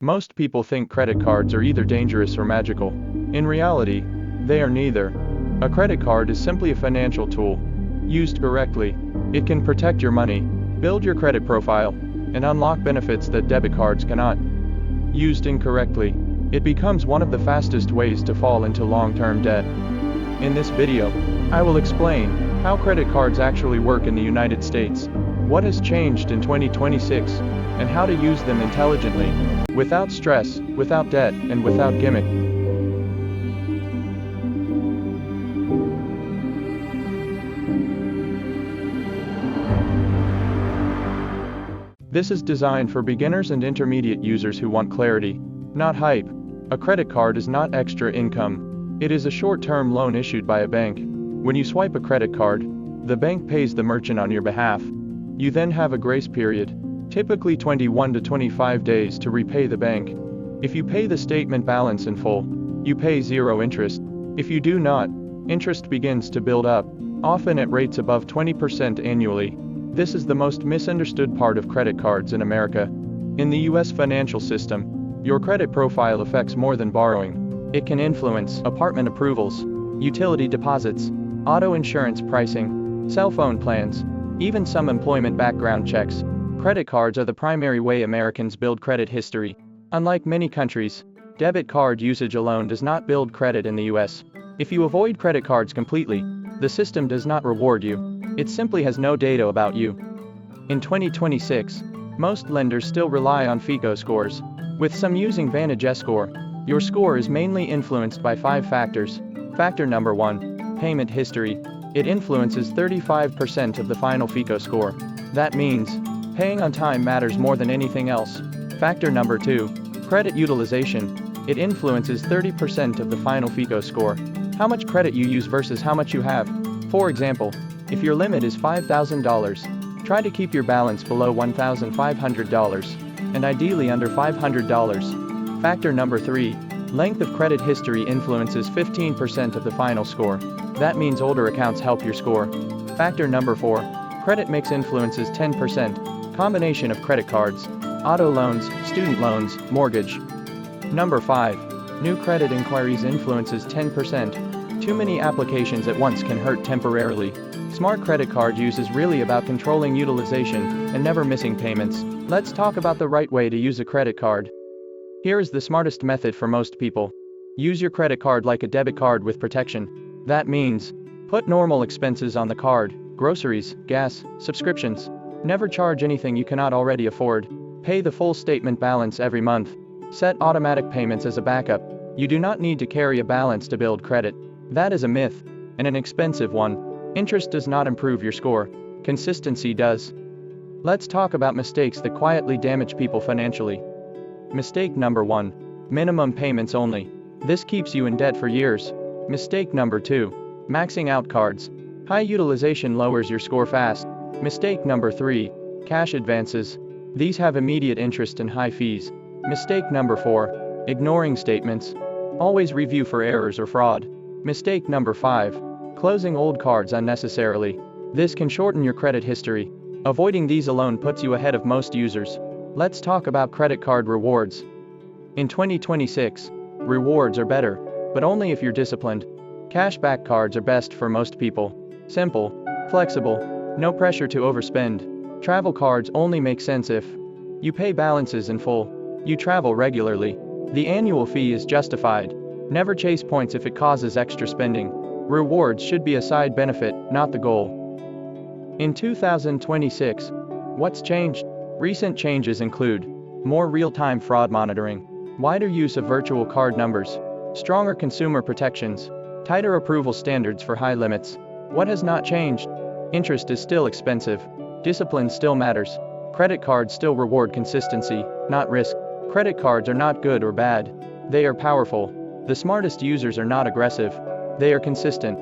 Most people think credit cards are either dangerous or magical. In reality, they are neither. A credit card is simply a financial tool. Used correctly, it can protect your money, build your credit profile, and unlock benefits that debit cards cannot. Used incorrectly, it becomes one of the fastest ways to fall into long-term debt. In this video, I will explain how credit cards actually work in the United States, what has changed in 2026, and how to use them intelligently, without stress, without debt, and without gimmick. This is designed for beginners and intermediate users who want clarity, not hype. A credit card is not extra income. It is a short-term loan issued by a bank. When you swipe a credit card, the bank pays the merchant on your behalf. You then have a grace period, typically 21 to 25 days to repay the bank. If you pay the statement balance in full, you pay zero interest. If you do not, interest begins to build up, often at rates above 20% annually. This is the most misunderstood part of credit cards in America. In the US financial system, your credit profile affects more than borrowing. It can influence apartment approvals, utility deposits, auto insurance pricing, cell phone plans, even some employment background checks. Credit cards are the primary way Americans build credit history. Unlike many countries, debit card usage alone does not build credit in the US. If you avoid credit cards completely, the system does not reward you. It simply has no data about you. In 2026, most lenders still rely on FICO scores, with some using Vantage score. Your score is mainly influenced by 5 factors. Factor number 1, payment history. It influences 35% of the final FICO score. That means, paying on time matters more than anything else. Factor number 2, credit utilization. It influences 30% of the final FICO score. How much credit you use versus how much you have. For example, if your limit is $5,000, try to keep your balance below $1,500, and ideally under $500. Factor number 3, length of credit history influences 15% of the final score. That means older accounts help your score. Factor number 4, credit mix influences 10%, combination of credit cards, auto loans, student loans, mortgage. Number 5, new credit inquiries influences 10%. Too many applications at once can hurt temporarily. Smart credit card use is really about controlling utilization and never missing payments. Let's talk about the right way to use a credit card. Here is the smartest method for most people. Use your credit card like a debit card with protection. That means, put normal expenses on the card, groceries, gas, subscriptions. Never charge anything you cannot already afford. Pay the full statement balance every month. Set automatic payments as a backup. You do not need to carry a balance to build credit. That is a myth, and an expensive one. Interest does not improve your score. Consistency does. Let's talk about mistakes that quietly damage people financially. Mistake number 1, minimum payments only. This keeps you in debt for years. Mistake number 2, maxing out cards. High utilization lowers your score fast. Mistake number 3, cash advances. These have immediate interest and high fees. Mistake number 4, ignoring statements. Always review for errors or fraud. Mistake number 5, closing old cards unnecessarily. This can shorten your credit history. Avoiding these alone puts you ahead of most users. Let's talk about credit card rewards. In 2026, rewards are better, but only if you're disciplined. Cashback cards are best for most people. Simple, flexible, no pressure to overspend. Travel cards only make sense if you pay balances in full, you travel regularly. The annual fee is justified. Never chase points if it causes extra spending. Rewards should be a side benefit, not the goal. In 2026, what's changed? Recent changes include more real-time fraud monitoring, wider use of virtual card numbers, stronger consumer protections, tighter approval standards for high limits. What has not changed? Interest is still expensive. Discipline still matters. Credit cards still reward consistency, not risk. Credit cards are not good or bad. They are powerful. The smartest users are not aggressive. They are consistent.